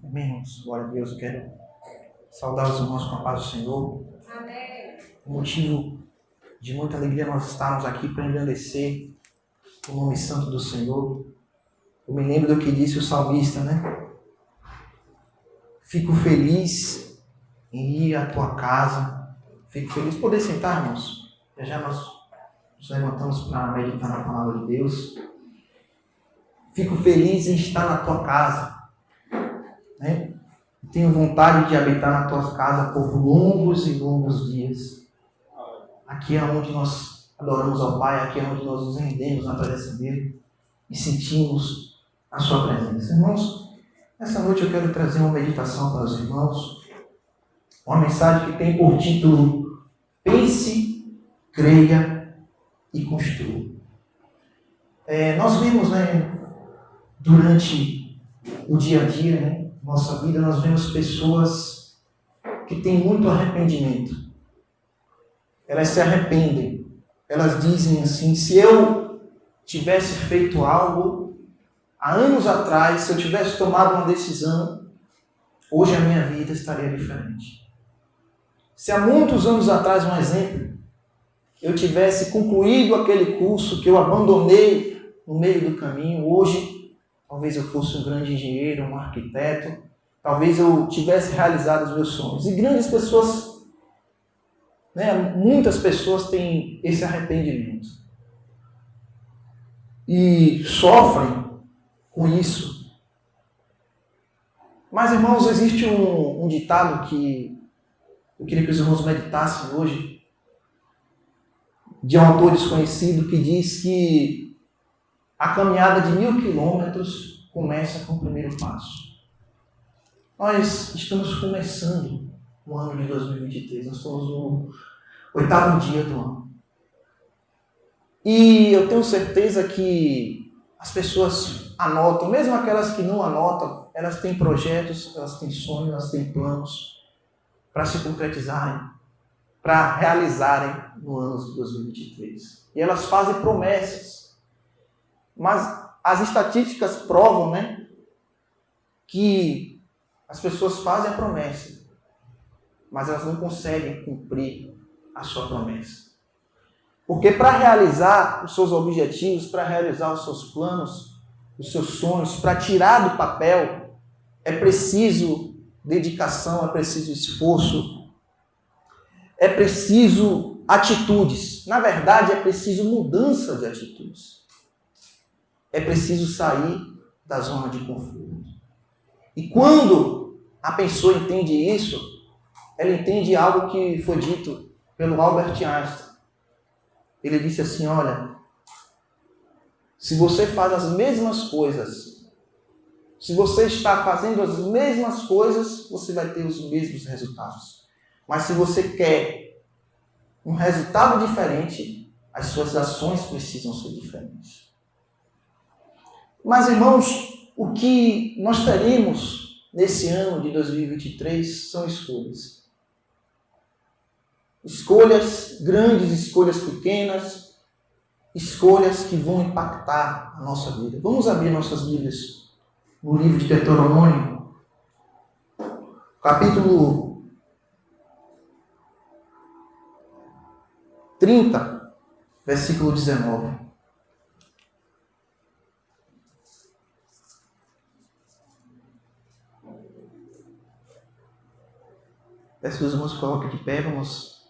Amém, irmãos? Glória a Deus. Eu quero saudar os irmãos com a paz do Senhor. Amém. Motivo de muita alegria nós estarmos aqui para engrandecer o nome santo do Senhor. Eu me lembro do que disse o salmista, né? Fico feliz em ir à tua casa. Fico feliz de poder sentar, irmãos. Já nós nos levantamos para meditar na palavra de Deus. Fico feliz em estar na tua casa, né? Tenho vontade de habitar na tua casa por longos e longos dias. Aqui é onde nós adoramos ao Pai, aqui é onde nós nos rendemos na presença dele e sentimos a sua presença. Irmãos, essa noite eu quero trazer uma meditação para os irmãos, uma mensagem que tem por título: Pense, creia e construa. Nós vemos, né, durante o dia a dia, né, nossa vida, nós vemos pessoas que têm muito arrependimento. Elas se arrependem. Elas dizem assim: se eu tivesse feito algo há anos atrás, se eu tivesse tomado uma decisão, hoje a minha vida estaria diferente. Se há muitos anos atrás, um exemplo, eu tivesse concluído aquele curso que eu abandonei no meio do caminho, hoje talvez eu fosse um grande engenheiro, um arquiteto, talvez eu tivesse realizado os meus sonhos. E grandes pessoas, né, muitas pessoas têm esse arrependimento e sofrem com isso. Mas, irmãos, existe um ditado que eu queria que os irmãos meditassem hoje, de um autor desconhecido, que diz que a caminhada de 1000 quilômetros começa com o primeiro passo. Nós estamos começando o ano de 2023, nós estamos no 8º dia do ano. E eu tenho certeza que as pessoas anotam, mesmo aquelas que não anotam, elas têm projetos, elas têm sonhos, elas têm planos para se concretizarem, para realizarem no ano de 2023. E elas fazem promessas. Mas as estatísticas provam, né, que as pessoas fazem a promessa, mas elas não conseguem cumprir a sua promessa. Porque para realizar os seus objetivos, para realizar os seus planos, os seus sonhos, para tirar do papel, é preciso dedicação, é preciso esforço, é preciso atitudes. Na verdade, é preciso mudança de atitudes. É preciso sair da zona de conforto. E quando a pessoa entende isso, ela entende algo que foi dito pelo Albert Einstein. Ele disse assim: olha, se você faz as mesmas coisas, se você está fazendo as mesmas coisas, você vai ter os mesmos resultados. Mas se você quer um resultado diferente, as suas ações precisam ser diferentes. Mas, irmãos, o que nós teremos nesse ano de 2023 são escolhas. Escolhas grandes, escolhas pequenas, escolhas que vão impactar a nossa vida. Vamos abrir nossas Bíblias no livro de Deuteronômio, capítulo 30, versículo 19. Peço que os irmãos coloquem de pé, vamos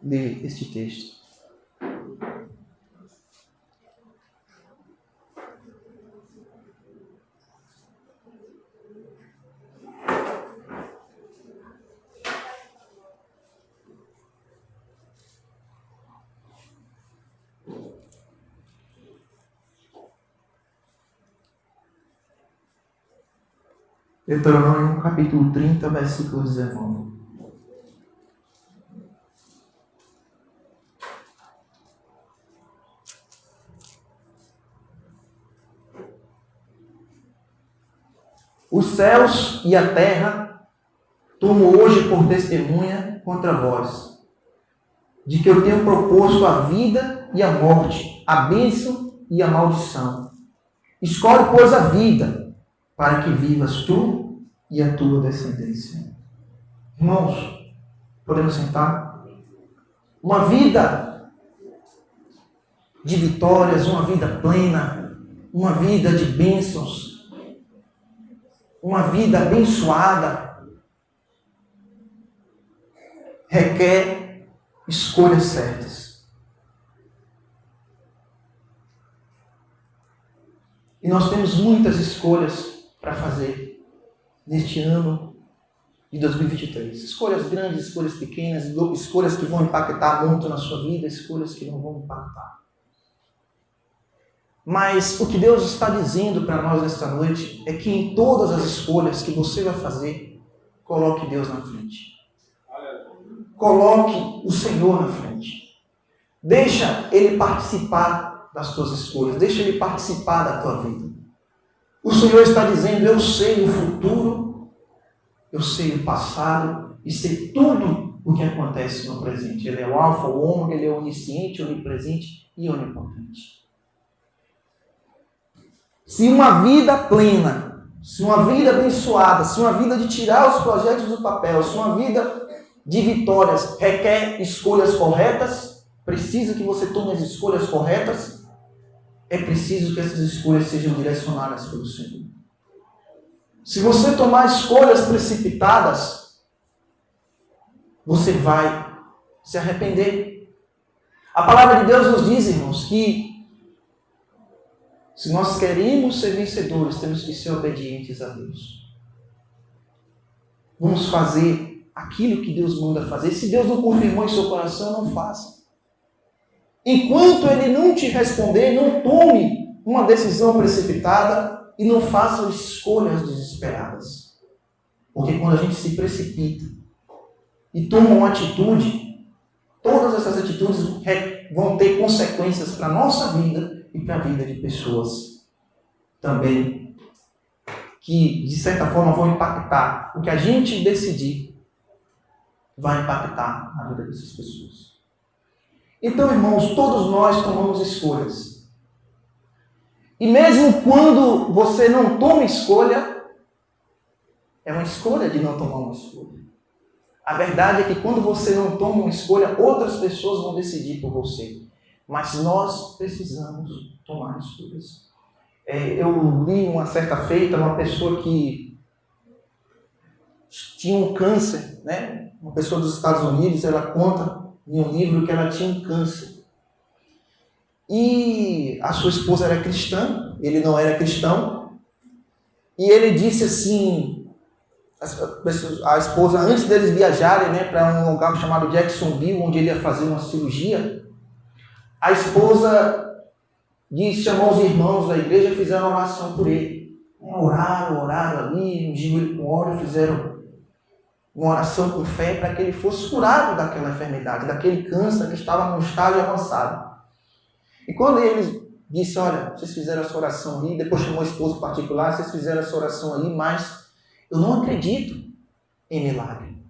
ler este texto. Deuteronômio capítulo 30, versículo 19. Os céus e a terra tomo hoje por testemunha contra vós, de que eu tenho proposto a vida e a morte, a bênção e a maldição. Escolhe, pois, a vida, para que vivas tu e a tua descendência. Irmãos, podemos sentar? Uma vida de vitórias, uma vida plena, uma vida de bênçãos, uma vida abençoada, requer escolhas certas. E nós temos muitas escolhas para fazer neste ano de 2023. Escolhas grandes, escolhas pequenas, escolhas que vão impactar muito na sua vida, escolhas que não vão impactar. Mas o que Deus está dizendo para nós nesta noite é que em todas as escolhas que você vai fazer, coloque Deus na frente. Coloque o Senhor na frente. Deixa Ele participar das tuas escolhas. Deixa Ele participar da tua vida. O Senhor está dizendo, eu sei o futuro, eu sei o passado e sei tudo o que acontece no presente. Ele é o alfa, o ômega, Ele é onisciente, onipresente e onipotente. Se uma vida plena, se uma vida abençoada, se uma vida de tirar os projetos do papel, se uma vida de vitórias requer escolhas corretas, precisa que você tome as escolhas corretas, é preciso que essas escolhas sejam direcionadas pelo Senhor. Se você tomar escolhas precipitadas, você vai se arrepender. A palavra de Deus nos diz, irmãos, que se nós queremos ser vencedores, temos que ser obedientes a Deus. Vamos fazer aquilo que Deus manda fazer. Se Deus não confirmou em seu coração, não faça. Enquanto Ele não te responder, não tome uma decisão precipitada e não faça escolhas desesperadas. Porque quando a gente se precipita e toma uma atitude, todas essas atitudes vão ter consequências para a nossa vida e para a vida de pessoas também, que de certa forma vão impactar. O que a gente decidir vai impactar a vida dessas pessoas. Então, irmãos, todos nós tomamos escolhas. E mesmo quando você não toma escolha, é uma escolha de não tomar uma escolha. A verdade é que quando você não toma uma escolha, outras pessoas vão decidir por você. Mas nós precisamos tomar escolhas. Eu li uma certa feita, uma pessoa que tinha um câncer, né? Uma pessoa dos Estados Unidos, ela conta em um livro que ela tinha um câncer. E a sua esposa era cristã, ele não era cristão. E ele disse assim, a esposa, antes deles viajarem, né, para um lugar chamado Jacksonville, onde ele ia fazer uma cirurgia, a esposa chamou os irmãos da igreja e fizeram uma oração por ele. Oraram ali, ungiram ele com óleo, fizeram uma oração com fé para que ele fosse curado daquela enfermidade, daquele câncer que estava num estágio avançado. E quando eles disseram, olha, vocês fizeram essa oração aí, depois chamou a esposa em particular, vocês fizeram essa oração aí, mas eu não acredito em milagre.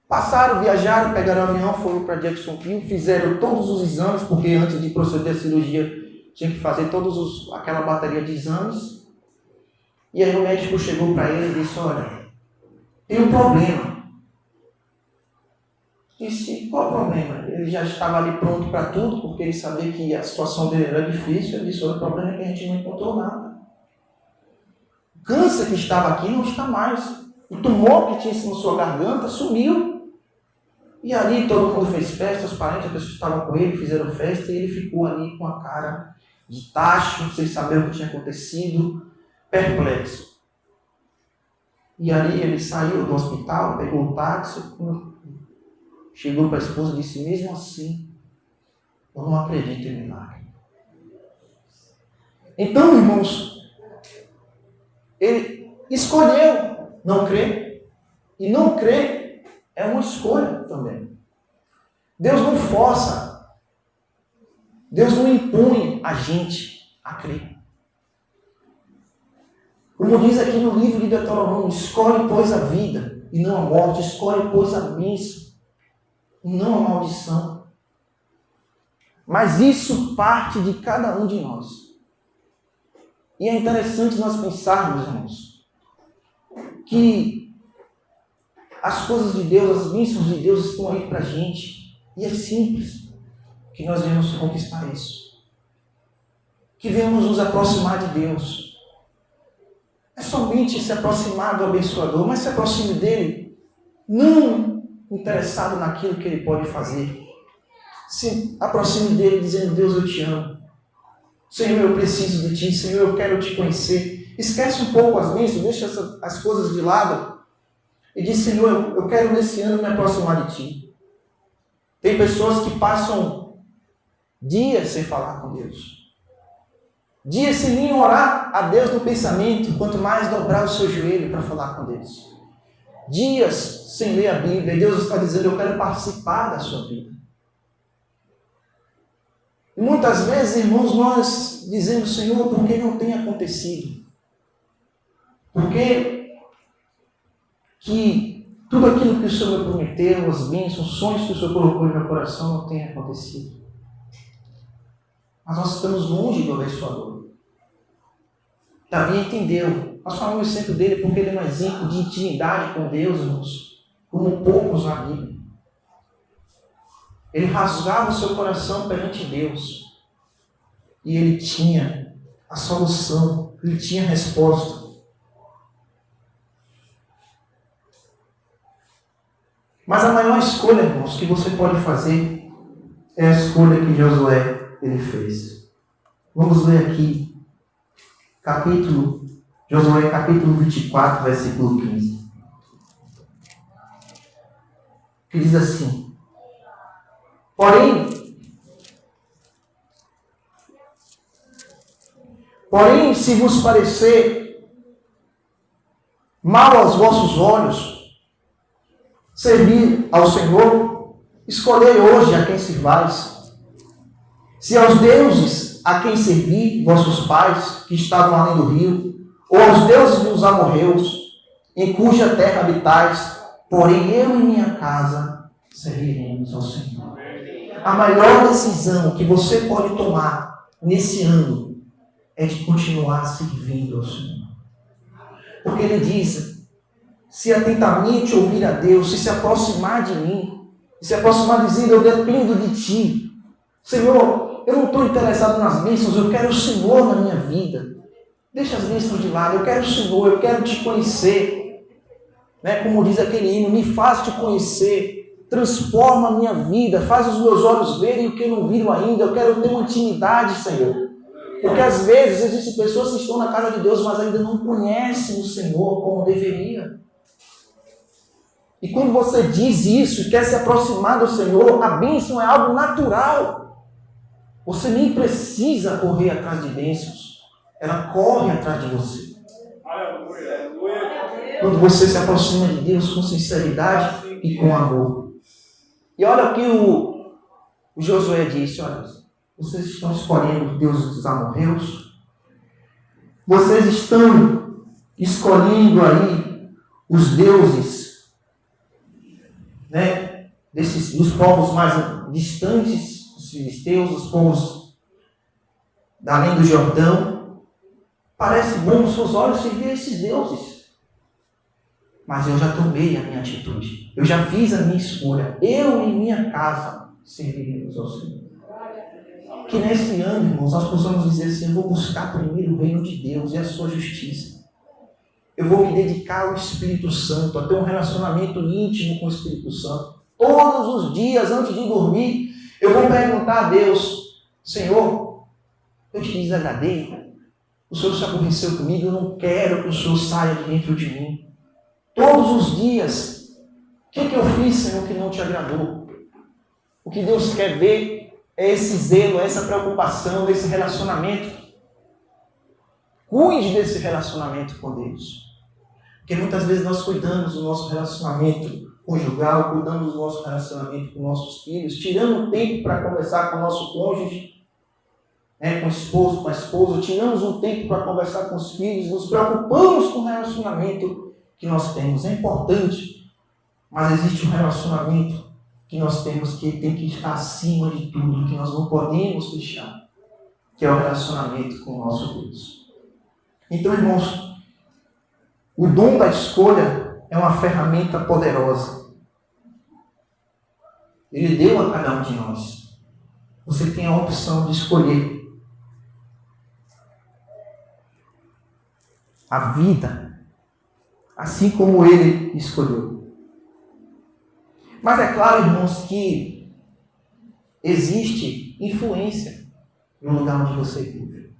Passaram, viajaram, pegaram o avião, foram para Jacksonville, fizeram todos os exames, porque antes de proceder a cirurgia tinha que fazer aquela bateria de exames. E aí o médico chegou para ele e disse, olha, tem um problema. Disse, qual o problema? Ele já estava ali pronto para tudo, porque ele sabia que a situação dele era difícil. Ele disse, olha, o problema é que a gente não encontrou nada. O câncer que estava aqui não está mais. O tumor que tinha na sua garganta sumiu. E ali todo mundo fez festa, os parentes, as pessoas que estavam com ele, fizeram festa, e ele ficou ali com a cara de tacho, sem saber o que tinha acontecido, perplexo. E ali ele saiu do hospital, pegou o táxi, chegou para a esposa e disse, mesmo assim, eu não acredito em milagre. Então, irmãos, ele escolheu não crer, e não crer é uma escolha também. Deus não força. Deus não impõe a gente a crer. Como diz aqui no livro de Deuteronômio, escolhe, pois, a vida e não a morte. Escolhe, pois, a bênção e não a maldição. Mas isso parte de cada um de nós. E é interessante nós pensarmos, irmãos, que as coisas de Deus, as bênçãos de Deus estão aí para a gente. E é simples que nós venhamos conquistar isso. Que venhamos nos aproximar de Deus. É somente se aproximar do abençoador, mas se aproxime dele, não interessado naquilo que ele pode fazer. Se aproxime dele dizendo: Deus, eu te amo. Senhor, eu preciso de ti. Senhor, eu quero te conhecer. Esquece um pouco as bênçãos, deixa as coisas de lado. E diz: Senhor, eu quero nesse ano me aproximar de ti. Tem pessoas que passam dias sem falar com Deus. Dias sem nem orar a Deus no pensamento, quanto mais dobrar o seu joelho para falar com Deus. Dias sem ler a Bíblia. Deus está dizendo: eu quero participar da sua vida. E muitas vezes, irmãos, nós dizemos: Senhor, por que não tem acontecido? Por que tudo aquilo que o Senhor me prometeu, as bênçãos, os sonhos que o Senhor colocou no meu coração não tem acontecido? Mas nós estamos longe do abençoador. Davi entendeu. Nós falamos sempre dele porque ele é um exemplo de intimidade com Deus, irmãos, como poucos na Bíblia. Ele rasgava o seu coração perante Deus. E ele tinha a solução, ele tinha a resposta. Mas a maior escolha, irmãos, que você pode fazer é a escolha que Josué ele fez. Vamos ler aqui Josué capítulo 24, versículo 15. Que diz assim: Porém, se vos parecer mal aos vossos olhos servir ao Senhor, escolhei hoje a quem servais. Se aos deuses a quem servi vossos pais, que estavam além do rio, ou aos deuses dos amorreus, em cuja terra habitais, porém eu e minha casa serviremos ao Senhor. A maior decisão que você pode tomar nesse ano é de continuar servindo ao Senhor. Porque ele diz: se atentamente ouvir a Deus, se aproximar de mim, se aproximar dizendo: eu dependo de ti. Senhor, eu não estou interessado nas bênçãos, eu quero o Senhor na minha vida. Deixa as bênçãos de lado, eu quero o Senhor, eu quero te conhecer. Como diz aquele hino: me faz te conhecer, transforma a minha vida, faz os meus olhos verem o que eu não viram ainda. Eu quero ter uma intimidade, Senhor. Porque às vezes existem pessoas que estão na casa de Deus, mas ainda não conhecem o Senhor como deveria. E quando você diz isso e quer se aproximar do Senhor, a bênção é algo natural. Você nem precisa correr atrás de bênçãos. Ela corre atrás de você. Quando você se aproxima de Deus com sinceridade e com amor. E olha o que o Josué disse: olha, vocês estão escolhendo deuses dos amorreus. Vocês estão escolhendo aí os deuses, dos povos mais distantes, os filisteus, os povos além do Jordão. Parece bom aos seus olhos servir a esses deuses. Mas eu já tomei a minha atitude. Eu já fiz a minha escolha. Eu e minha casa serviremos ao Senhor. Que nesse ano, irmãos, nós possamos dizer assim: eu vou buscar primeiro o reino de Deus e a sua justiça. Eu vou me dedicar ao Espírito Santo, a ter um relacionamento íntimo com o Espírito Santo. Todos os dias, antes de dormir, eu vou perguntar a Deus: Senhor, eu te desagradei? O Senhor se aborreceu comigo? Eu não quero que o Senhor saia de dentro de mim. Todos os dias, o que eu fiz, Senhor, que não te agradou? O que Deus quer ver é esse zelo, essa preocupação, esse relacionamento. Cuide desse relacionamento com Deus. Porque muitas vezes nós cuidamos do nosso relacionamento conjugal, cuidamos do nosso relacionamento com nossos filhos, tirando tempo para conversar com o nosso cônjuge, com o esposo, com a esposa, tiramos um tempo para conversar com os filhos, nos preocupamos com o relacionamento que nós temos. É importante, mas existe um relacionamento que nós temos que tem que estar acima de tudo, que nós não podemos deixar, que é o relacionamento com o nosso Deus. Então, irmãos, O dom da escolha é uma ferramenta poderosa. Ele deu a cada um de nós. Você tem a opção de escolher a vida, assim como ele escolheu. Mas é claro, irmãos, que existe influência no lugar onde você vive.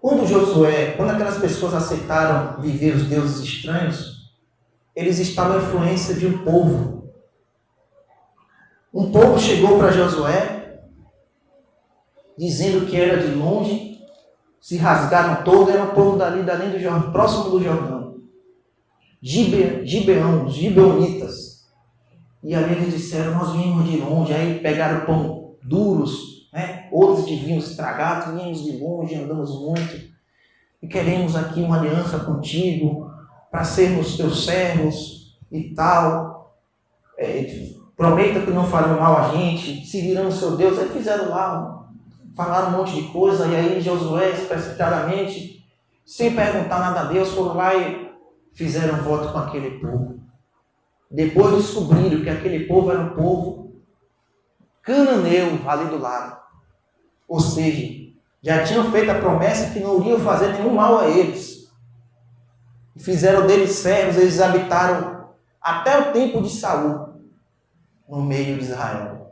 Quando aquelas pessoas aceitaram viver os deuses estranhos, eles estavam à influência de um povo. Um povo chegou para Josué, dizendo que era de longe, se rasgaram todo, era um povo dali do Jordão, próximo do Jordão. Gibeonitas. E ali eles disseram, nós viemos de longe, aí pegaram pão duros, né? Outros de vinhos estragados, viemos de longe, andamos muito, e queremos aqui uma aliança contigo, para sermos teus servos e tal. Prometa que não farão mal a gente, seguirão o seu Deus. Aí fizeram lá, falaram um monte de coisa, e aí Josué, precipitadamente, sem perguntar nada a Deus, foram lá e fizeram voto com aquele povo. Depois descobriram que aquele povo era um povo cananeu ali do lado. Ou seja, já tinham feito a promessa que não iriam fazer nenhum mal a eles. Fizeram deles servos, eles habitaram até o tempo de Saul no meio de Israel.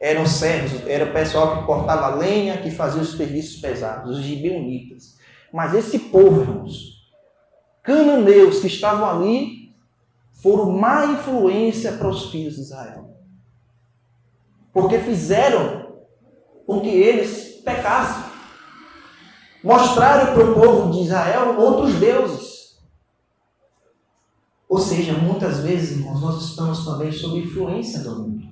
Eram servos, era o pessoal que cortava lenha, que fazia os serviços pesados, os gibeonitas. Mas esse povo, irmãos, cananeus que estavam ali, foram má influência para os filhos de Israel. Porque fizeram com que eles pecassem. Mostraram para o povo de Israel outros deuses. Ou seja, muitas vezes, irmãos, nós estamos também sob influência do mundo.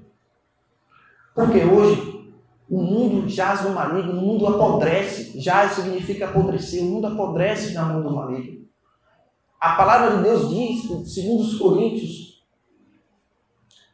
Porque hoje o mundo jaz no maligno, o mundo apodrece. Jaz significa apodrecer, o mundo apodrece na mão do maligno. A palavra de Deus diz, segundo os Coríntios,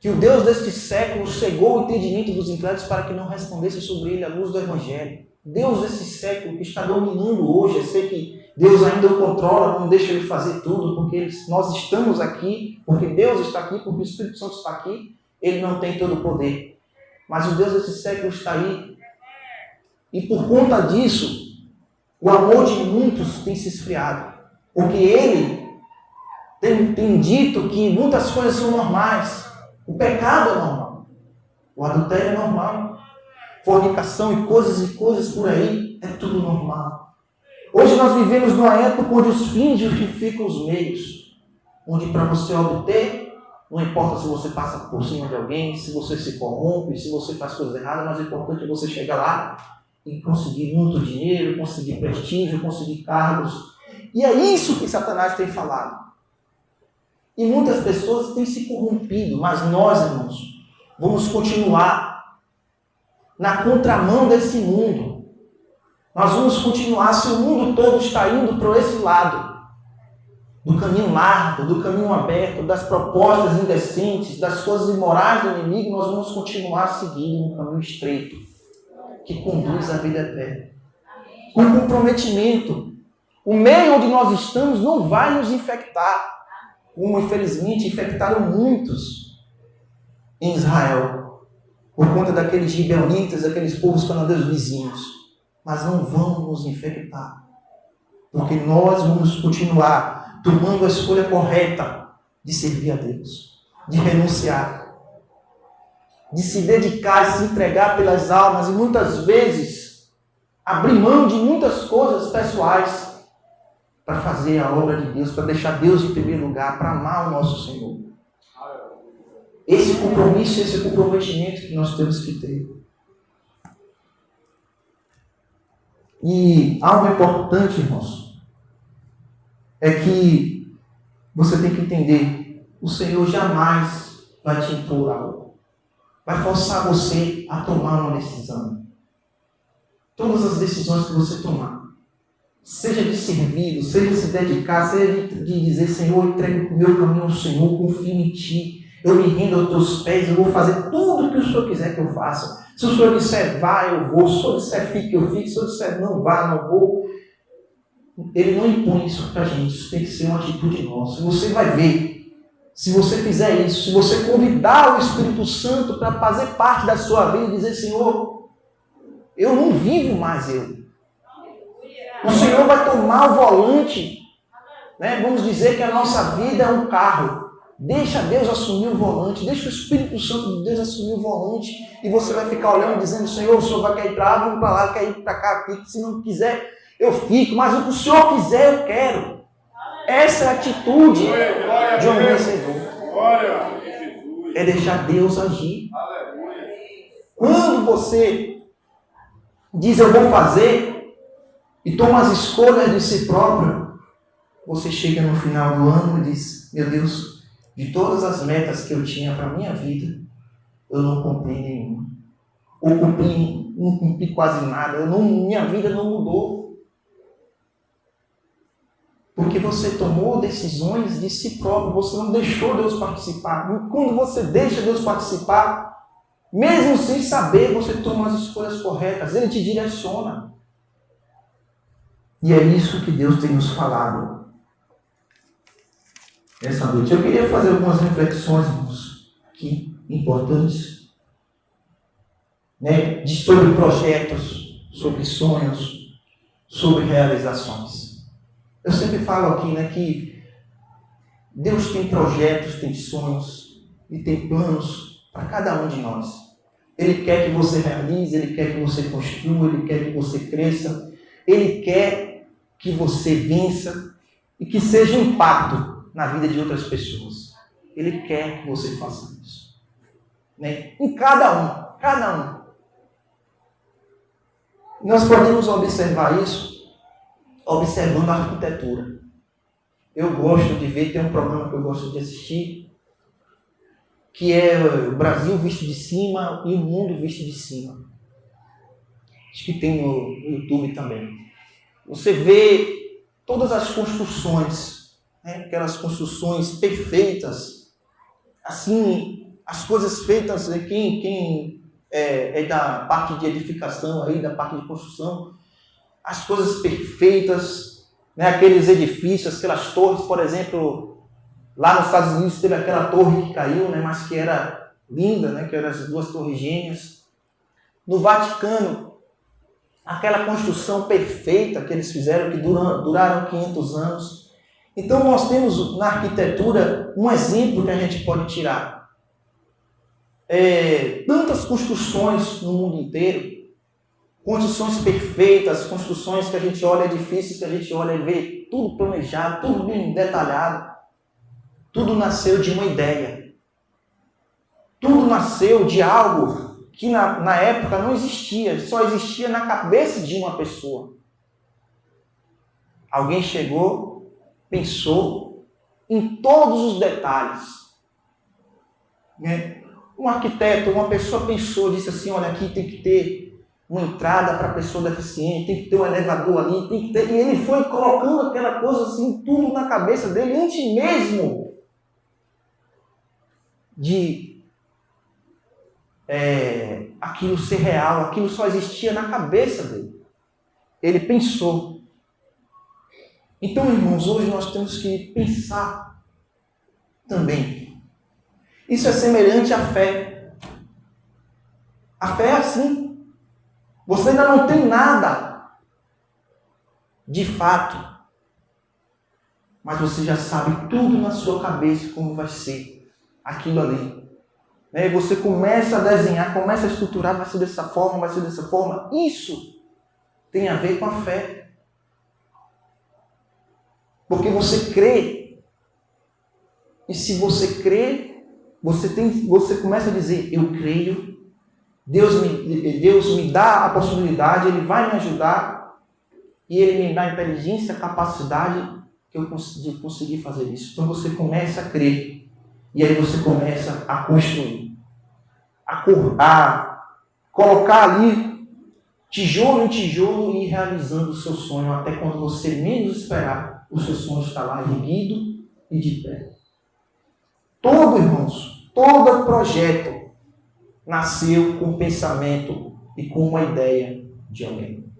que o Deus deste século cegou o entendimento dos incrédulos para que não respondesse sobre ele a luz do Evangelho. Deus desse século que está dominando hoje, eu sei que Deus ainda o controla, não deixa ele fazer tudo, porque nós estamos aqui, porque Deus está aqui, porque o Espírito Santo está aqui, ele não tem todo o poder. Mas o Deus desse século está aí. E por conta disso, o amor de muitos tem se esfriado. Porque ele tem dito que muitas coisas são normais. O pecado é normal. O adultério é normal. Fornicação e coisas por aí, é tudo normal. Hoje nós vivemos numa época onde os fins justificam os meios. Onde para você obter, não importa se você passa por cima de alguém, se você se corrompe, se você faz coisas erradas, mas o importante é você chegar lá e conseguir muito dinheiro, conseguir prestígio, conseguir cargos. E é isso que Satanás tem falado. E muitas pessoas têm se corrompido, mas nós, irmãos, vamos continuar na contramão desse mundo. Nós vamos continuar, se o mundo todo está indo para esse lado, do caminho largo, do caminho aberto, das propostas indecentes, das coisas imorais do inimigo, nós vamos continuar seguindo um caminho estreito, que conduz à vida eterna. Com comprometimento. O meio onde nós estamos não vai nos infectar, como infelizmente infectaram muitos em Israel, por conta daqueles gibeonitas, daqueles povos cananeus vizinhos. Mas não vão nos infectar, porque nós vamos continuar tomando a escolha correta de servir a Deus, de renunciar, de se dedicar e se entregar pelas almas, e muitas vezes abrir mão de muitas coisas pessoais para fazer a obra de Deus, para deixar Deus em primeiro lugar, para amar o nosso Senhor. Esse compromisso, esse comprometimento que nós temos que ter. E algo importante, irmãos, é que você tem que entender, o Senhor jamais vai te impor algo, vai forçar você a tomar uma decisão. Todas as decisões que você tomar, seja de servir, seja de se dedicar, seja de dizer, Senhor, entrego o meu caminho ao Senhor, confio em Ti, eu me rendo aos Teus pés, eu vou fazer tudo o que o Senhor quiser que eu faça. Se o Senhor disser vá, eu vou. Se o Senhor disser fique, eu fico. Se o Senhor disser não vá, não vou. Ele não impõe isso para a gente, isso tem que ser uma atitude nossa. Você vai ver, se você fizer isso, se você convidar o Espírito Santo para fazer parte da sua vida e dizer, Senhor, eu não vivo mais eu. O Senhor vai tomar o volante, né? Vamos dizer que a nossa vida é um carro. Deixa Deus assumir o volante, deixa o Espírito Santo de Deus assumir o volante e você vai ficar olhando e dizendo, Senhor, o Senhor vai querer ir para lá, vamos para lá, quer ir para cá, fique. Se não quiser, eu fico, mas o que o Senhor quiser, eu quero. Essa é a atitude de um vencedor. É deixar Deus agir. Quando você diz, eu vou fazer, e toma as escolhas de si próprio, você chega no final do ano e diz, meu Deus, de todas as metas que eu tinha para a minha vida, eu não cumpri nenhuma. Ou não cumpri quase nada. Minha vida não mudou. Porque você tomou decisões de si próprio. Você não deixou Deus participar. Quando você deixa Deus participar, mesmo sem saber, você toma as escolhas corretas. Ele te direciona. E é isso que Deus tem nos falado essa noite. Eu queria fazer algumas reflexões, irmãos, aqui, importantes, né, sobre projetos, sobre sonhos, sobre realizações. Eu sempre falo aqui, né, que Deus tem projetos, tem sonhos e tem planos para cada um de nós. Ele quer que você realize, Ele quer que você construa, Ele quer que você cresça, Ele quer que você vença e que seja um impacto na vida de outras pessoas. Ele quer que você faça isso. Né? Em cada um. Nós podemos observar isso observando a arquitetura. Eu gosto de ver, tem um programa que eu gosto de assistir, que é o Brasil visto de cima e o mundo visto de cima. Acho que tem no YouTube também. Você vê todas as construções, né? Aquelas construções perfeitas, assim, as coisas feitas, quem é da parte de edificação, aí, da parte de construção, as coisas perfeitas, né? Aqueles edifícios, aquelas torres, por exemplo, lá nos Estados Unidos teve aquela torre que caiu, né? Mas que era linda, né? Que eram as duas torres gêmeas. No Vaticano, aquela construção perfeita que eles fizeram, que duraram 500 anos. Então nós temos na arquitetura um exemplo que a gente pode tirar. Tantas construções no mundo inteiro, construções perfeitas, construções que a gente olha, edifícios que a gente olha e vê tudo planejado, tudo bem detalhado. Tudo nasceu de uma ideia. Tudo nasceu de algo que na época não existia, só existia na cabeça de uma pessoa. Alguém chegou, pensou em todos os detalhes. Né? Um arquiteto, uma pessoa pensou, disse assim, olha, aqui tem que ter uma entrada para a pessoa deficiente, tem que ter um elevador ali, tem que ter... E ele foi colocando aquela coisa assim, tudo na cabeça dele, antes mesmo de aquilo ser real, aquilo só existia na cabeça dele. Ele pensou. Então, irmãos, hoje nós temos que pensar também. Isso é semelhante à fé. A fé é assim. Você ainda não tem nada de fato, mas você já sabe tudo na sua cabeça como vai ser aquilo ali. Né? Você começa a desenhar, começa a estruturar, vai ser dessa forma, vai ser dessa forma. Isso tem a ver com a fé. Porque você crê. E se você crê, você começa a dizer, eu creio, Deus me dá a possibilidade, Ele vai me ajudar, e Ele me dá a inteligência, a capacidade de conseguir fazer isso. Então você começa a crer, e aí você começa a construir, a colocar ali, tijolo em tijolo, e ir realizando o seu sonho, até quando você menos esperar, o seu sonho está lá erguido e de pé. Todo projeto nasceu com um pensamento e com uma ideia de alguém.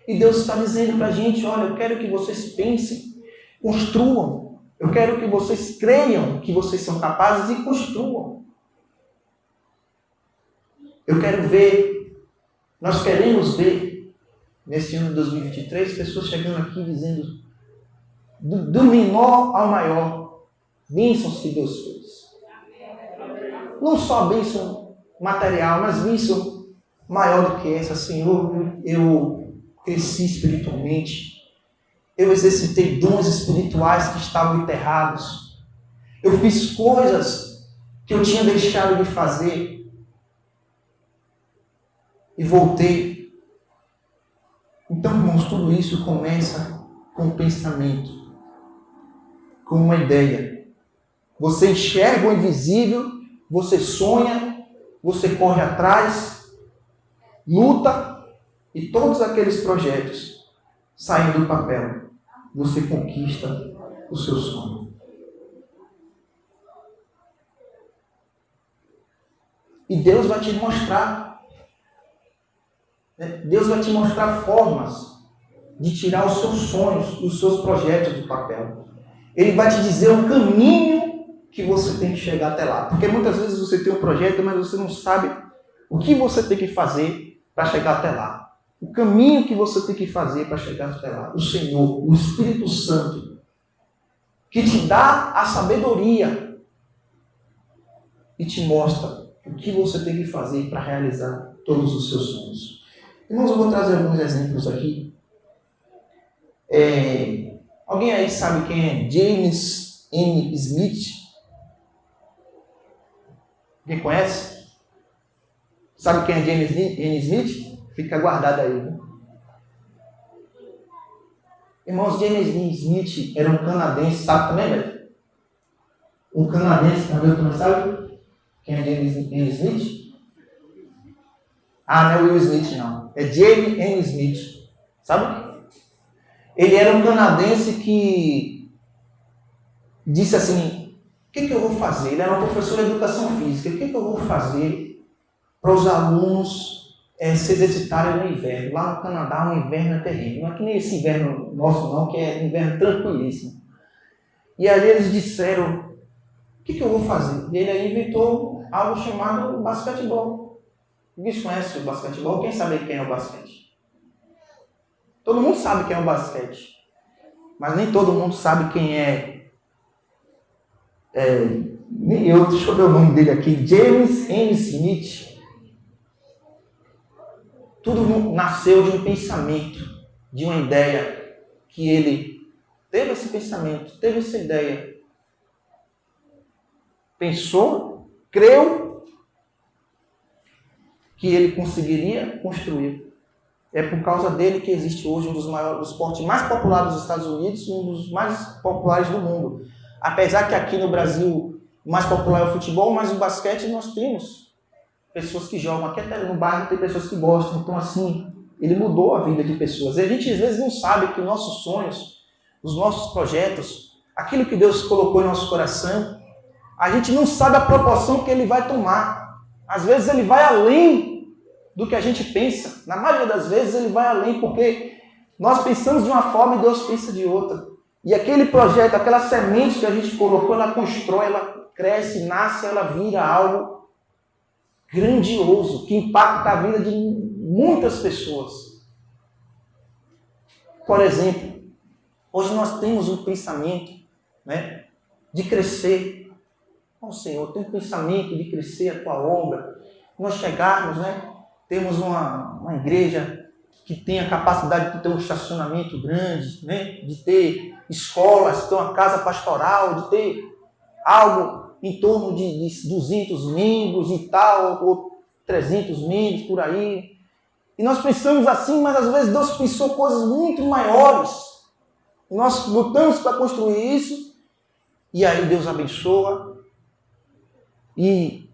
E Deus está dizendo para a gente, olha, eu quero que vocês pensem, construam. Eu quero que vocês creiam que vocês são capazes e construam. Eu quero ver, nós queremos ver, neste ano de 2023, pessoas chegando aqui dizendo, do menor ao maior, bênçãos que Deus fez. Não só bênção material, mas bênção maior do que essa. Senhor, eu cresci espiritualmente, eu exercitei dons espirituais que estavam enterrados, eu fiz coisas que eu tinha deixado de fazer e voltei. Então, irmãos, tudo isso começa com um pensamento, com uma ideia. Você enxerga o invisível, você sonha, você corre atrás, luta, e todos aqueles projetos saem do papel. Você conquista o seu sonho. E Deus vai te mostrar. Deus vai te mostrar formas de tirar os seus sonhos, os seus projetos do papel. Ele vai te dizer o caminho que você tem que chegar até lá. Porque muitas vezes você tem um projeto, mas você não sabe o que você tem que fazer para chegar até lá. O caminho que você tem que fazer para chegar até lá. O Senhor, o Espírito Santo, que te dá a sabedoria e te mostra o que você tem que fazer para realizar todos os seus sonhos. Irmãos, eu vou trazer alguns exemplos aqui. Alguém aí sabe quem é James M. Smith? Alguém conhece? Sabe quem é James M. Smith? Fica guardado aí. Né? Irmãos, James M. Smith era um canadense, sabe também, velho? Um canadense, sabe quem é James M. Smith? Ah, não é Will Smith, não. É James M. Smith. Sabe? Ele era um canadense que disse assim, o que eu vou fazer? Ele era um professor de educação física. O que eu vou fazer para os alunos se exercitarem no inverno? Lá no Canadá, o inverno é terrível. Não é que nem esse inverno nosso, não, que é um inverno tranquilíssimo. E aí eles disseram, o que eu vou fazer? E ele aí inventou algo chamado basquetebol. Ninguém conhece o basquetebol? Quem sabe quem é o basquete? Todo mundo sabe quem é o basquete. Mas nem todo mundo sabe quem é. Deixa eu ver o nome dele aqui. James M. Smith. Tudo nasceu de um pensamento, de uma ideia, que ele teve esse pensamento, teve essa ideia. Pensou, creu que ele conseguiria construir. É por causa dele que existe hoje um dos esportes mais populares dos Estados Unidos e um dos mais populares do mundo. Apesar que aqui no Brasil o mais popular é o futebol, mas o basquete nós temos pessoas que jogam. Aqui até no bairro tem pessoas que gostam. Então assim, ele mudou a vida de pessoas. E a gente às vezes não sabe que nossos sonhos, os nossos projetos, aquilo que Deus colocou em nosso coração, a gente não sabe a proporção que ele vai tomar. Às vezes ele vai além do que a gente pensa. Na maioria das vezes ele vai além, porque nós pensamos de uma forma e Deus pensa de outra. E aquele projeto, aquela semente que a gente colocou, ela constrói, ela cresce, nasce, ela vira algo grandioso, que impacta a vida de muitas pessoas. Por exemplo, hoje nós temos um pensamento, né, de crescer. Senhor, eu tenho um pensamento de crescer a tua obra. Nós chegarmos, né, temos uma igreja que tem a capacidade de ter um estacionamento grande, né, de ter escolas, de ter uma casa pastoral, de ter algo em torno de 200 membros e tal, ou 300 membros por aí. E nós pensamos assim, mas às vezes Deus pensou coisas muito maiores. E nós lutamos para construir isso, e aí Deus abençoa e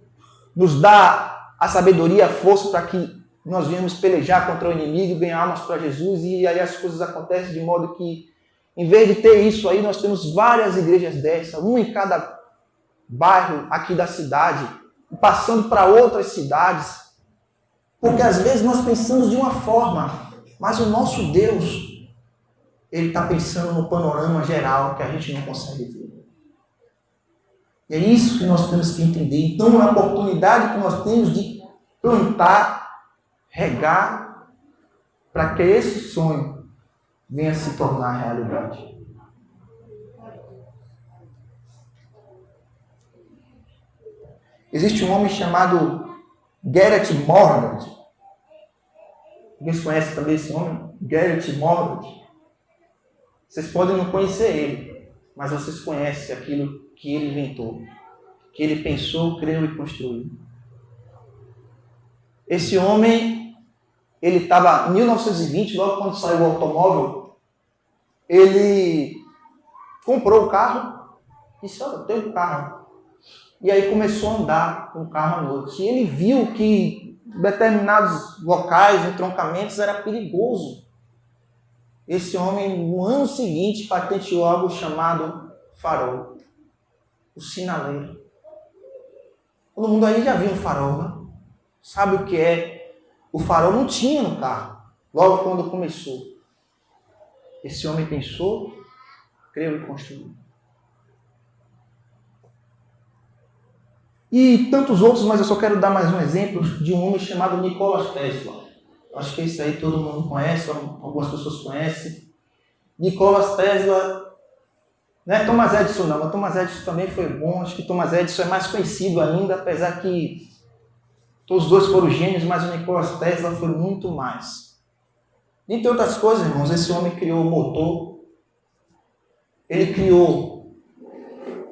nos dá a sabedoria, a força para que nós venhamos pelejar contra o inimigo, ganhar almas para Jesus, e aí as coisas acontecem de modo que, em vez de ter isso aí, nós temos várias igrejas dessas, uma em cada bairro aqui da cidade, passando para outras cidades, porque às vezes nós pensamos de uma forma, Mas o nosso Deus, Ele está pensando no panorama geral que a gente não consegue ver. E é isso que nós temos que entender. Então, é a oportunidade que nós temos de plantar, regar, para que esse sonho venha se tornar realidade. Existe um homem chamado Garrett Morgan. Vocês conhecem também esse homem? Garrett Morgan. Vocês podem não conhecer ele, mas vocês conhecem aquilo que ele inventou, que ele pensou, creu e construiu. Esse homem, ele estava em 1920, logo quando saiu o automóvel, ele comprou o carro e disse, olha, eu tenho um carro. E aí começou a andar com o carro à noite. E ele viu que determinados locais, entroncamentos, era perigoso. Esse homem, no ano seguinte, patenteou algo chamado farol. O sinaleiro. Todo mundo aí já viu um farol, né? Sabe o que é? O farol não tinha no carro, logo quando começou. Esse homem pensou, creu e construiu. E tantos outros, mas eu só quero dar mais um exemplo de um homem chamado Nikola Tesla. Acho que esse aí todo mundo conhece, algumas pessoas conhecem. Nikola Tesla, não é Thomas Edison não, mas Thomas Edison também foi bom. Acho que Thomas Edison é mais conhecido ainda, apesar que todos os dois foram gênios, mas o Nikola Tesla foi muito mais. Entre outras coisas, irmãos, esse homem criou o motor, ele criou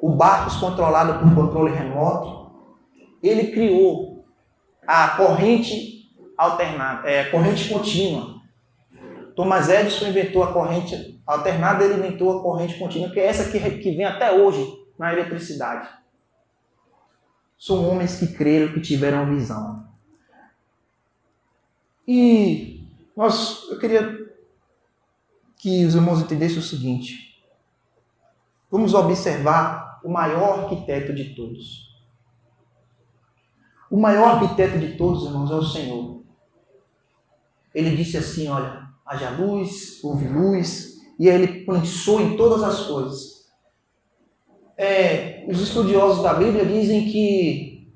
o barcos controlado por controle remoto, ele criou a corrente alternada, corrente contínua. Thomas Edison inventou a corrente alternada, ele inventou a corrente contínua, que é essa que vem até hoje na eletricidade. São homens que creram, que tiveram visão. E eu queria que os irmãos entendessem o seguinte. Vamos observar o maior arquiteto de todos. O maior arquiteto de todos, irmãos, é o Senhor. Ele disse assim, olha, haja luz, houve luz, e aí ele pensou em todas as coisas. Os estudiosos da Bíblia dizem que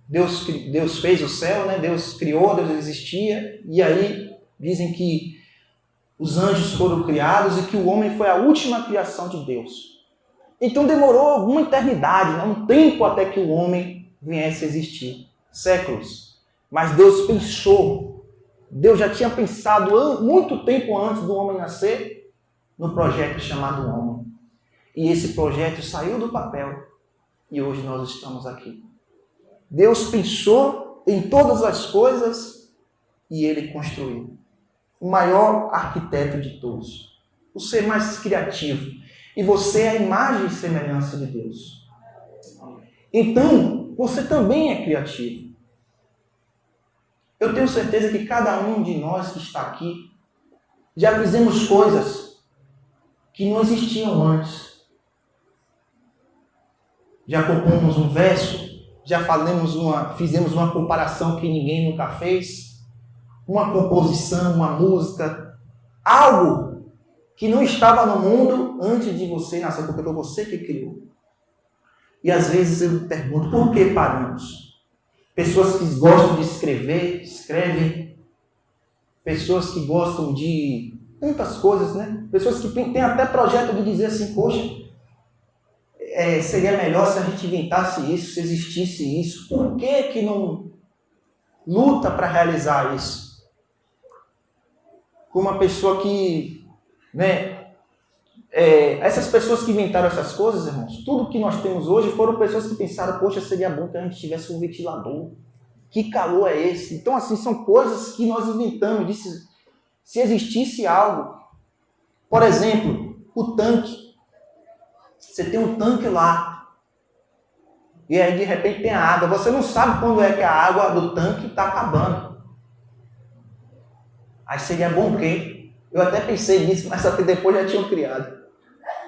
Deus fez o céu, né? Deus criou, Deus existia, e aí dizem que os anjos foram criados e que o homem foi a última criação de Deus. Então demorou alguma eternidade, né? Um tempo até que o homem viesse a existir. Séculos. Mas Deus pensou, Deus já tinha pensado muito tempo antes do homem nascer no projeto chamado homem. E esse projeto saiu do papel e hoje nós estamos aqui. Deus pensou em todas as coisas e ele construiu. O maior arquiteto de todos. O ser mais criativo. E você é a imagem e semelhança de Deus. Então, você também é criativo. Eu tenho certeza que cada um de nós que está aqui já fizemos coisas que não existiam antes. Já compomos um verso, já fizemos uma comparação que ninguém nunca fez, uma composição, uma música, algo que não estava no mundo antes de você nascer, porque foi você que criou. E às vezes eu me pergunto, por que paramos? Pessoas que gostam de escrever, escrevem. Pessoas que gostam de tantas coisas, né? Pessoas que têm até projeto de dizer assim, poxa, seria melhor se a gente inventasse isso, se existisse isso. Por que não luta para realizar isso? Como uma pessoa que, né? Essas pessoas que inventaram essas coisas, irmãos, tudo que nós temos hoje foram pessoas que pensaram, poxa, seria bom que a gente tivesse um ventilador. Que calor é esse? Então, assim, são coisas que nós inventamos. Se existisse algo, por exemplo, o tanque. Você tem um tanque lá. E aí, de repente, tem a água. Você não sabe quando é que a água do tanque está acabando. Aí seria bom o quê? Eu até pensei nisso, mas só que depois já tinham criado.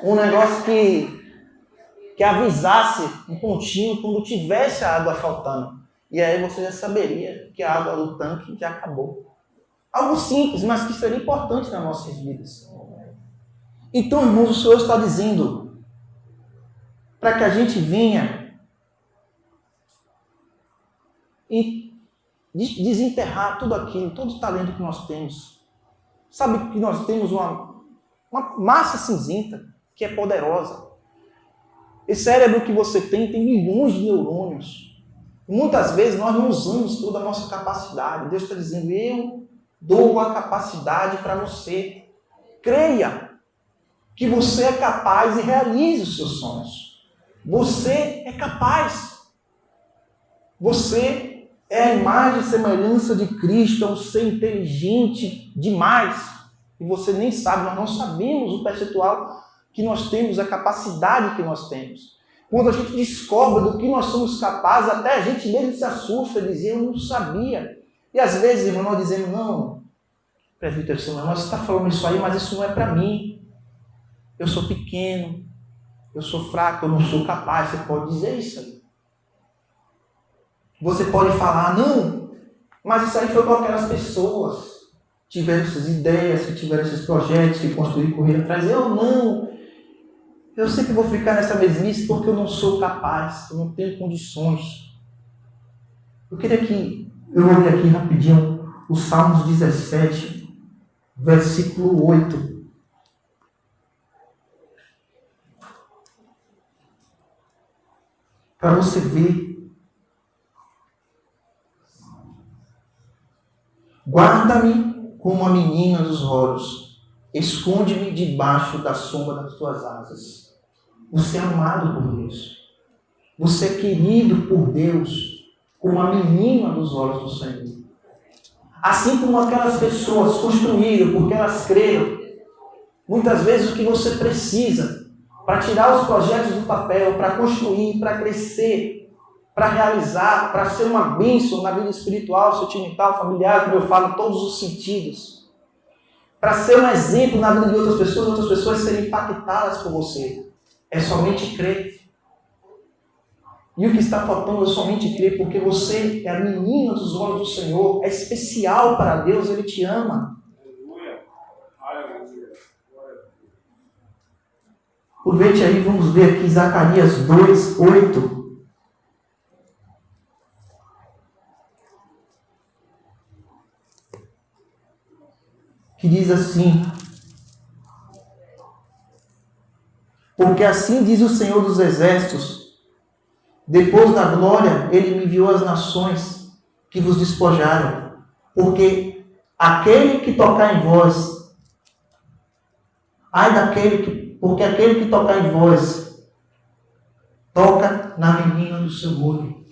Um negócio que avisasse um pontinho quando tivesse a água faltando. E aí você já saberia que a água do tanque já acabou. Algo simples, mas que seria importante nas nossas vidas. Então, irmãos, o Senhor está dizendo para que a gente venha e desenterrar tudo aquilo, todo o talento que nós temos. Sabe que nós temos uma massa cinzenta que é poderosa. Esse cérebro que você tem milhões de neurônios. Muitas vezes nós não usamos toda a nossa capacidade. Deus está dizendo, eu dou a capacidade para você. Creia que você é capaz e realize os seus sonhos. Você é capaz. Você é a imagem e semelhança de Cristo, é um ser inteligente demais. E você nem sabe, nós não sabemos o percentual que nós temos, a capacidade que nós temos. Quando a gente descobre do que nós somos capazes, até a gente mesmo se assusta, dizia, eu não sabia. E às vezes, irmão, nós dizemos, não, presbítero, você está falando isso aí, mas isso não é para mim. Eu sou pequeno, eu sou fraco, eu não sou capaz. Você pode dizer isso aí. Você pode falar, não, mas isso aí foi com aquelas pessoas que tiveram essas ideias, que tiveram esses projetos, que construíram correr atrás. Eu não. Eu sempre vou ficar nessa mesmice porque eu não sou capaz, eu não tenho condições. Eu queria que eu olhe aqui rapidinho o Salmos 17, versículo 8. Para você ver. Guarda-me como a menina dos olhos, esconde-me debaixo da sombra das tuas asas. Você é amado por Deus. Você é querido por Deus como a menina dos olhos do Senhor. Assim como aquelas pessoas construíram porque elas creram. Muitas vezes o que você precisa para tirar os projetos do papel, para construir, para crescer, para realizar, para ser uma bênção na vida espiritual, sentimental, familiar, como eu falo, em todos os sentidos. Para ser um exemplo na vida de outras pessoas serem impactadas por você. É somente crer. E o que está faltando é somente crer, porque você é a menina dos olhos do Senhor, é especial para Deus, Ele te ama. Aproveite aí, vamos ver aqui Zacarias 2, 8. Que diz assim: porque assim diz o Senhor dos Exércitos, depois da glória ele me enviou às nações que vos despojaram, porque aquele que tocar em vós, porque aquele que tocar em vós, toca na menina do seu olho.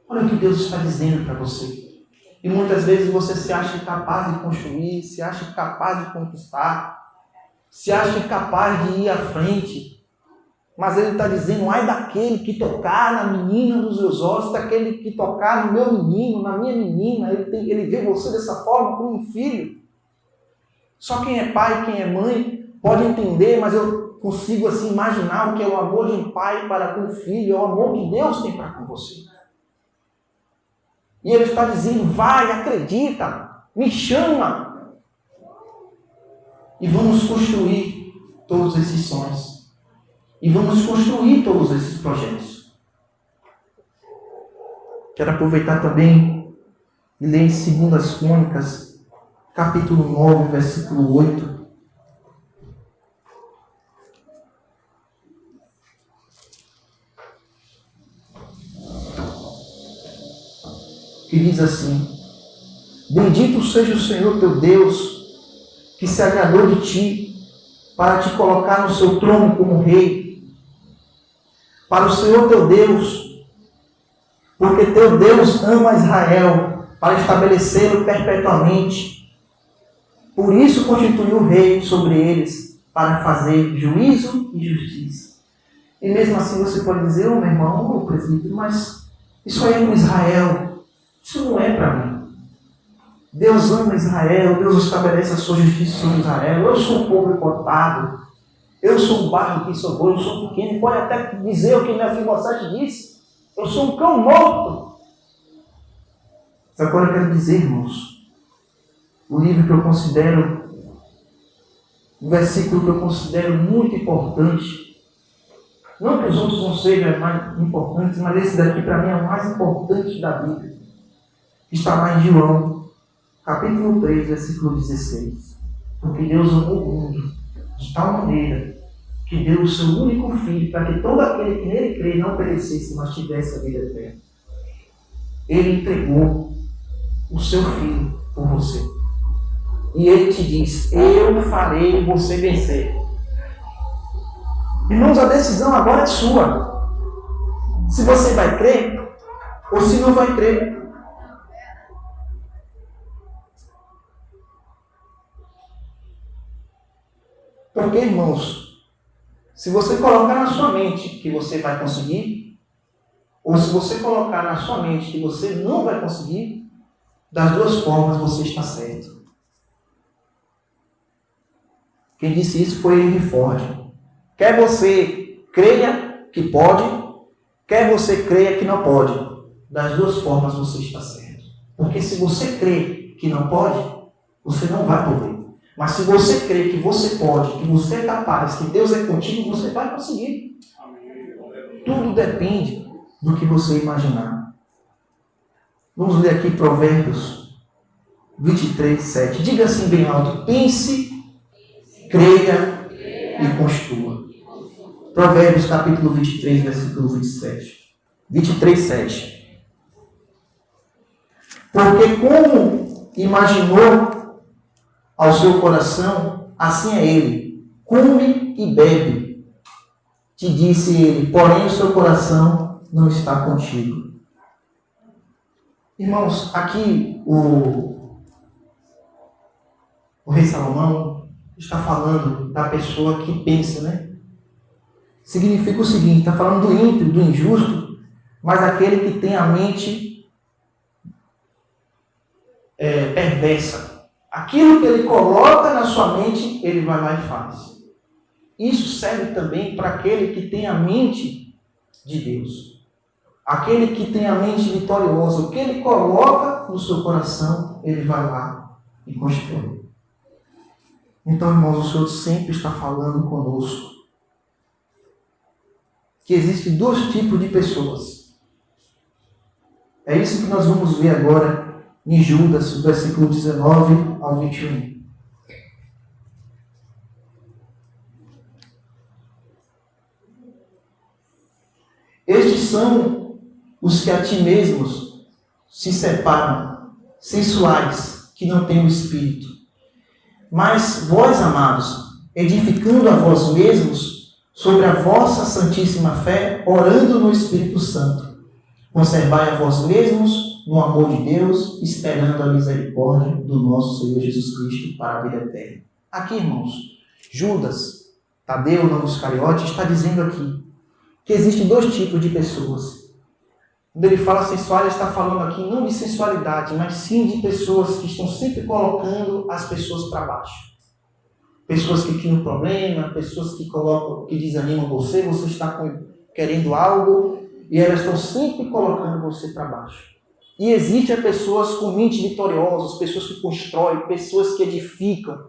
Olha o que Deus está dizendo para você. E muitas vezes você se acha incapaz de construir, se acha incapaz de conquistar, se acha incapaz de ir à frente. Mas Ele está dizendo, ai daquele que tocar na menina dos meus olhos, daquele que tocar no meu menino, na minha menina. Ele vê você dessa forma, como um filho. Só quem é pai, quem é mãe, pode entender, mas eu consigo assim imaginar o que é o amor de um pai para com o filho, é o amor que Deus tem para com você. E Ele está dizendo, vai, acredita, me chama. E vamos construir todos esses sonhos. E vamos construir todos esses projetos. Quero aproveitar também e ler em 2 Crônicas, capítulo 9, versículo 8. Que diz assim: bendito seja o Senhor teu Deus, que se agradou de ti, para te colocar no seu trono como rei. Para o Senhor teu Deus, porque teu Deus ama Israel, para estabelecê-lo perpetuamente. Por isso constituiu o rei sobre eles, para fazer juízo e justiça. E mesmo assim você pode dizer, meu irmão, presbítero, mas isso aí é com Israel. Isso não é para mim. Deus ama Israel, Deus estabelece a sua justiça sobre Israel. Eu sou um povo cortado, eu sou um barro que sobrou, eu sou pequeno. Pode até dizer o que Mefibosete disse: eu sou um cão morto. Agora eu quero dizer, irmãos, o livro que eu considero, um versículo que eu considero muito importante. Não que os outros não sejam mais importantes, mas esse daqui para mim é o mais importante da Bíblia. Está lá em João, capítulo 3, versículo 16. Porque Deus amou o mundo de tal maneira que deu o seu único Filho, para que todo aquele que nele crê não perecesse, mas tivesse a vida eterna. Ele entregou o seu Filho por você. E ele te diz: eu farei você vencer. Irmãos, a decisão agora é sua. Se você vai crer ou se não vai crer. Porque, irmãos, se você colocar na sua mente que você vai conseguir, ou se você colocar na sua mente que você não vai conseguir, das duas formas você está certo. Quem disse isso foi Henry Ford. Quer você creia que pode, quer você creia que não pode. Das duas formas você está certo. Porque se você crê que não pode, você não vai poder. Mas se você crê que você pode, que você é capaz, que Deus é contigo, você vai conseguir. Tudo depende do que você imaginar. Vamos ler aqui Provérbios 23, 7. Diga assim bem alto: pense, creia e construa. Provérbios capítulo 23, versículo 27. 23, 7. Porque como imaginou ao seu coração, assim é ele. Come e bebe. Te disse ele, porém o seu coração não está contigo. Irmãos, aqui o rei Salomão está falando da pessoa que pensa, né? Significa o seguinte, está falando do ímpio, do injusto, mas aquele que tem a mente perversa. Aquilo que ele coloca na sua mente, ele vai lá e faz. Isso serve também para aquele que tem a mente de Deus. Aquele que tem a mente vitoriosa. O que ele coloca no seu coração, ele vai lá e constrói. Então, irmãos, o Senhor sempre está falando conosco que existem dois tipos de pessoas. É isso que nós vamos ver agora em Judas, versículo 19 ao 21. Estes são os que a ti mesmos se separam, sensuais, que não têm o Espírito. Mas vós, amados, edificando a vós mesmos sobre a vossa santíssima fé, orando no Espírito Santo, conservai a vós mesmos no amor de Deus, esperando a misericórdia do nosso Senhor Jesus Cristo para a vida eterna. Aqui, irmãos, Judas, Tadeu, não Iscariote, está dizendo aqui que existem dois tipos de pessoas. Quando ele fala sensual, ele está falando aqui não de sensualidade, mas sim de pessoas que estão sempre colocando as pessoas para baixo. Pessoas que criam problema, pessoas que colocam, que desanimam você está querendo algo e elas estão sempre colocando você para baixo. E existem pessoas com mente vitoriosas, pessoas que constroem, pessoas que edificam.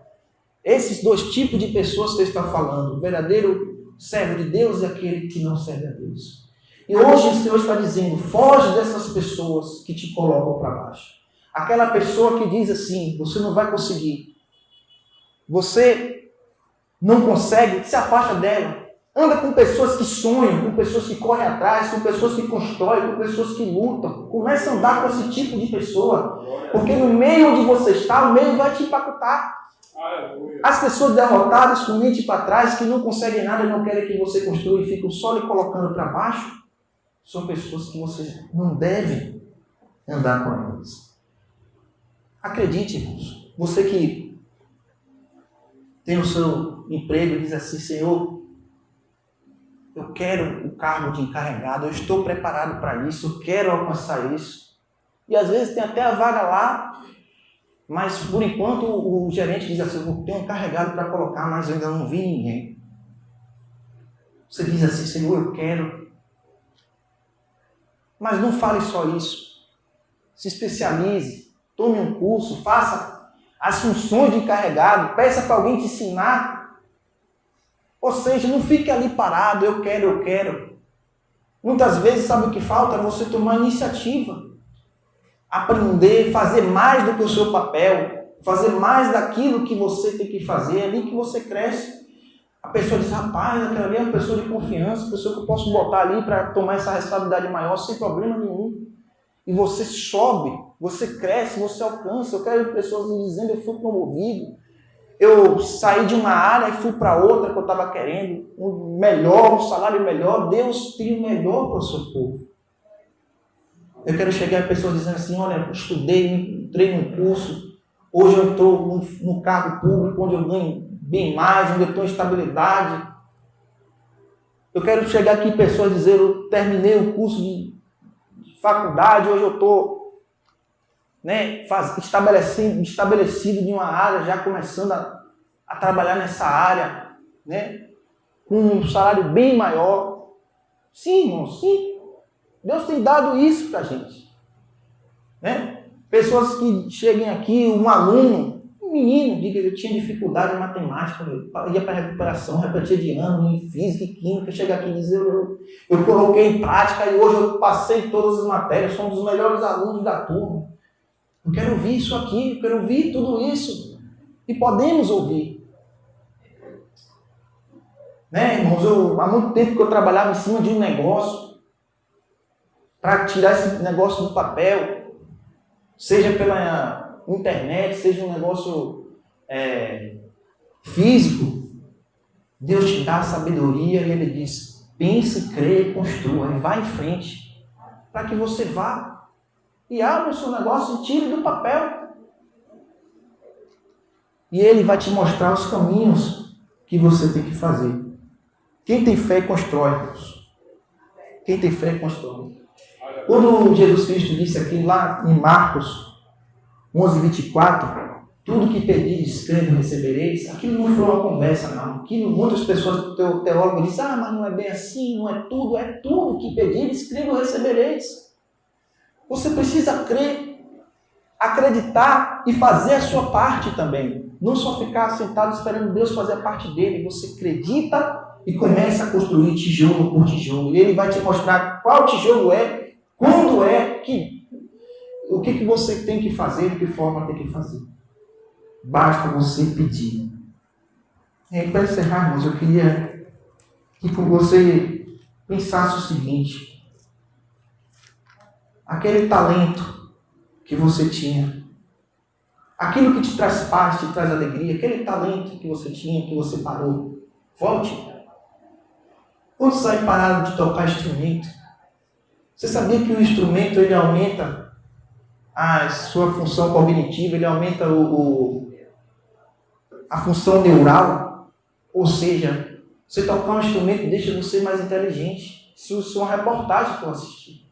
Esses dois tipos de pessoas que ele está falando, o verdadeiro servo de Deus e aquele que não serve a Deus. E hoje o Senhor está dizendo, foge dessas pessoas que te colocam para baixo. Aquela pessoa que diz assim, você não vai conseguir. Você não consegue, se afasta dela. Anda com pessoas que sonham, com pessoas que correm atrás, com pessoas que constroem, com pessoas que lutam. Comece a andar com esse tipo de pessoa. Porque no meio onde você está, o meio vai te empacotar. As pessoas derrotadas, com mente para trás, que não conseguem nada e não querem que você construa e ficam só lhe colocando para baixo, são pessoas que você não deve andar com elas. Acredite, irmãos. Você que tem o seu emprego e diz assim, Senhor, eu quero o cargo de encarregado, eu estou preparado para isso, eu quero alcançar isso. E às vezes tem até a vaga lá, mas por enquanto o gerente diz assim, eu tenho um encarregado para colocar, mas eu ainda não vi ninguém. Você diz assim, Senhor, eu quero. Mas não fale só isso. Se especialize, tome um curso, faça as funções de encarregado, peça para alguém te ensinar. Ou seja, não fique ali parado, eu quero. Muitas vezes, sabe o que falta? É você tomar iniciativa. Aprender, fazer mais do que o seu papel, fazer mais daquilo que você tem que fazer, é ali que você cresce. A pessoa diz, rapaz, aquela ali é uma pessoa de confiança, uma pessoa que eu posso botar ali para tomar essa responsabilidade maior sem problema nenhum. E você sobe, você cresce, você alcança. Eu quero pessoas me dizendo, eu fui promovido. Eu saí de uma área e fui para outra que eu estava querendo. Um melhor, um salário melhor. Deus tem o melhor para o seu povo. Eu quero chegar a pessoas dizendo assim, olha, eu estudei, entrei num curso. Hoje eu estou no cargo público, onde eu ganho bem mais, onde eu tenho estabilidade. Eu quero chegar aqui pessoas dizer, eu terminei o curso de faculdade, hoje eu estou estabelecido em uma área, já começando a trabalhar nessa área, com um salário bem maior. Sim, irmão, sim. Deus tem dado isso para a gente. Pessoas que cheguem aqui, um aluno, um menino, diga, eu tinha dificuldade em matemática, eu ia para a recuperação, repetia de ano, em física e química, chega aqui e diz, eu coloquei em prática e hoje eu passei todas as matérias, sou um dos melhores alunos da turma. Eu quero ouvir isso aqui, eu quero ouvir tudo isso. E podemos ouvir. Irmãos, há muito tempo que eu trabalhava em cima de um negócio, para tirar esse negócio do papel, seja pela internet, seja um negócio físico. Deus te dá a sabedoria e Ele diz, pense, crê, construa, e vá em frente, para que você vá e abra o seu negócio e tire do papel. E Ele vai te mostrar os caminhos que você tem que fazer. Quem tem fé constrói, irmãos. Quem tem fé constrói. Quando Jesus Cristo disse aqui lá em Marcos 11:24, tudo que pedires, crendo, recebereis, aquilo não foi uma conversa, não. Aquilo, muitas pessoas, teólogos dizem, mas não é bem assim, não é tudo que pedires, crendo, recebereis. Você precisa crer, acreditar e fazer a sua parte também. Não só ficar sentado esperando Deus fazer a parte dele. Você acredita e começa a construir tijolo por tijolo. E Ele vai te mostrar qual tijolo é, quando é, o que você tem que fazer, de que forma tem que fazer. Basta você pedir. E para encerrar, irmãos, eu queria que você pensasse o seguinte. Aquele talento que você tinha, aquilo que te traz paz, te traz alegria, aquele talento que você tinha, que você parou, volte. Quantos aí pararam de tocar instrumento? Você sabia que o instrumento ele aumenta a sua função cognitiva, ele aumenta a função neural? Ou seja, você tocar um instrumento deixa você mais inteligente. Isso é uma reportagem que eu assisti.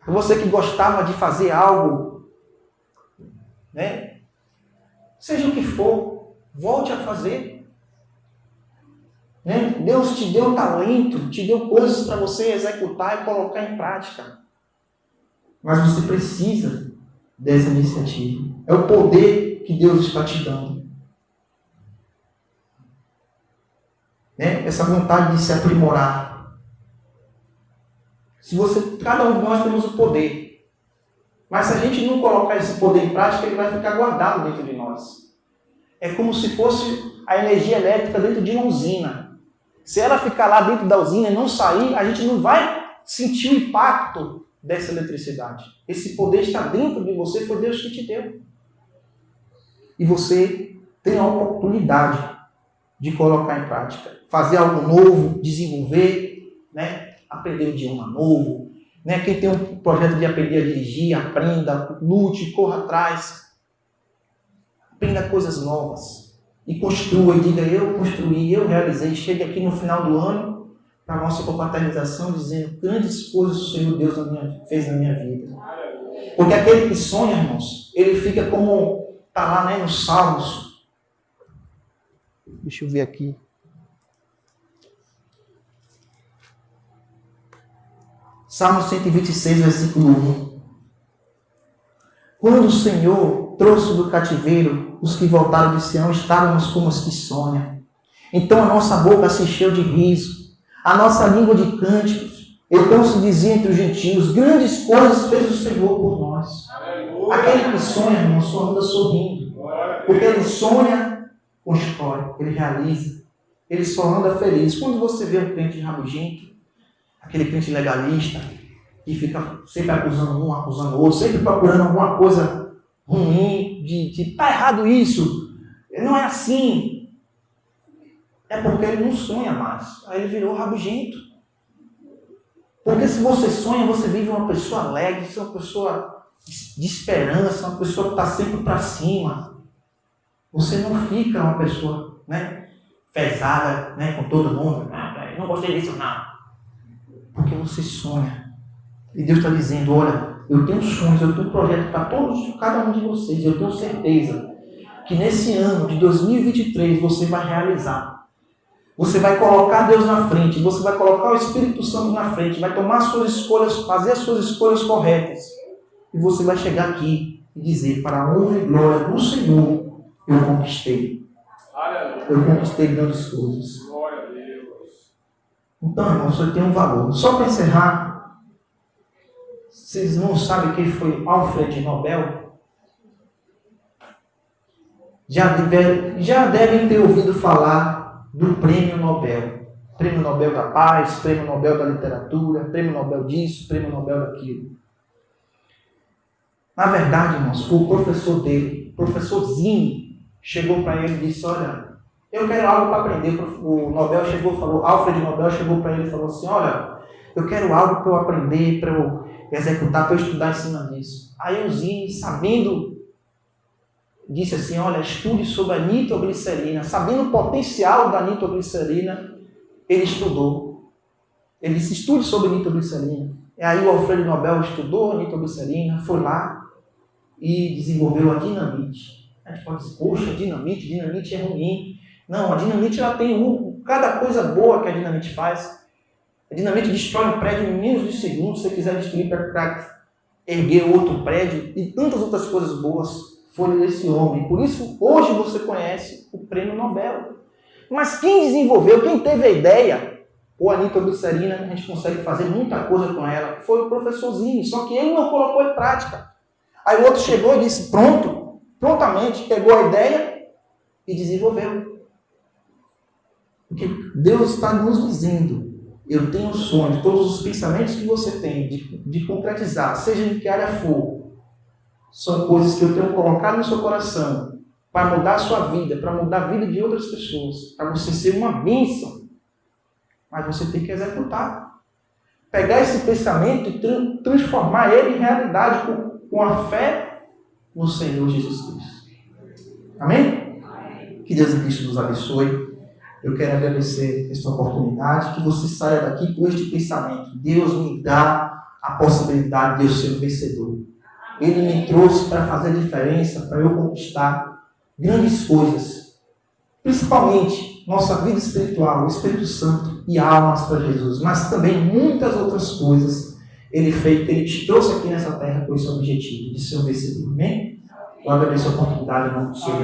Você que gostava de fazer algo, seja o que for, volte a fazer. Deus te deu talento, te deu coisas para você executar e colocar em prática. Mas você precisa dessa iniciativa. É o poder que Deus está te dando. Essa vontade de se aprimorar. Cada um de nós temos o poder. Mas se a gente não colocar esse poder em prática, ele vai ficar guardado dentro de nós. É como se fosse a energia elétrica dentro de uma usina. Se ela ficar lá dentro da usina e não sair, a gente não vai sentir o impacto dessa eletricidade. Esse poder está dentro de você, foi Deus que te deu. E você tem a oportunidade de colocar em prática. Fazer algo novo, desenvolver, aprender um idioma novo. Quem tem um projeto de aprender a dirigir, aprenda, lute, corra atrás. Aprenda coisas novas. E construa e diga, eu construí, eu realizei. Chegue aqui no final do ano para a nossa confraternização dizendo grandes coisas o Senhor Deus fez na minha vida. Porque aquele que sonha, irmãos, ele fica como está lá nos Salmos. Deixa eu ver aqui. Salmo 126, versículo 1. Quando o Senhor trouxe do cativeiro os que voltaram de Sião, estávamos como os que sonham. Então a nossa boca se encheu de riso, a nossa língua de cânticos. Então se dizia entre os gentios, grandes coisas fez o Senhor por nós. Aquele que sonha, irmão, só anda sorrindo. Porque ele sonha, constrói, ele realiza. Ele só anda feliz. Quando você vê um crente rabugento, aquele crente legalista, que fica sempre acusando um, acusando o outro, sempre procurando alguma coisa ruim, de tá errado isso, não é assim. É porque ele não sonha mais. Aí ele virou rabugento. Porque se você sonha, você vive uma pessoa alegre, você é uma pessoa de esperança, uma pessoa que está sempre para cima. Você não fica uma pessoa, pesada, com todo mundo. Não gostei disso, não. Porque você sonha. E Deus está dizendo, olha, eu tenho sonhos, eu tenho um projeto para cada um de vocês. Eu tenho certeza que nesse ano de 2023 você vai realizar. Você vai colocar Deus na frente, você vai colocar o Espírito Santo na frente, vai tomar suas escolhas, fazer as suas escolhas corretas. E você vai chegar aqui e dizer, para a honra e glória do Senhor, eu conquistei. Eu conquistei grandes coisas. Glória a Deus. Então, irmão, isso tem um valor. Só para encerrar, vocês não sabem quem foi Alfred Nobel? Já devem ter ouvido falar do Prêmio Nobel. Prêmio Nobel da Paz, Prêmio Nobel da Literatura, Prêmio Nobel disso, Prêmio Nobel daquilo. Na verdade, irmãos, foi o professor dele, o professor Zinn, chegou para ele e disse, olha, eu quero algo para aprender. O Nobel chegou, falou, Alfred Nobel chegou para ele e falou assim, olha, eu quero algo para eu aprender, para eu executar, para eu estudar em cima disso. Aí o Zinn, sabendo, disse assim, olha, estude sobre a nitroglicerina. Sabendo o potencial da nitroglicerina, ele estudou. Ele disse, estude sobre nitroglicerina. E aí o Alfred Nobel estudou a nitroglicerina, foi lá e desenvolveu a dinamite. A gente pode dizer, poxa, dinamite é ruim. Não, a dinamite ela tem cada coisa boa que a dinamite faz. A dinamite destrói um prédio em menos de segundos, se você quiser destruir para erguer outro prédio, e tantas outras coisas boas foram desse homem. Por isso, hoje você conhece o Prêmio Nobel. Mas quem desenvolveu, quem teve a ideia, a nitroglicerina, a gente consegue fazer muita coisa com ela, foi o professorzinho, só que ele não colocou em prática. Aí o outro chegou e disse, prontamente, pegou a ideia e desenvolveu. Porque Deus está nos dizendo, eu tenho sonhos, todos os pensamentos que você tem de concretizar, seja em que área for, são coisas que eu tenho colocado no seu coração para mudar a sua vida, para mudar a vida de outras pessoas, para você ser uma bênção. Mas você tem que executar. Pegar esse pensamento e transformar ele em realidade com a fé no Senhor Jesus Cristo. Amém? Que Deus em Cristo nos abençoe. Eu quero agradecer esta oportunidade, que você saia daqui com este pensamento. Deus me dá a possibilidade de eu ser um vencedor. Ele me trouxe para fazer a diferença, para eu conquistar grandes coisas. Principalmente nossa vida espiritual, o Espírito Santo e almas para Jesus. Mas também muitas outras coisas Ele fez, Ele te trouxe aqui nessa terra com esse objetivo de ser um vencedor. Amém? Eu agradeço a oportunidade em nome do Senhor.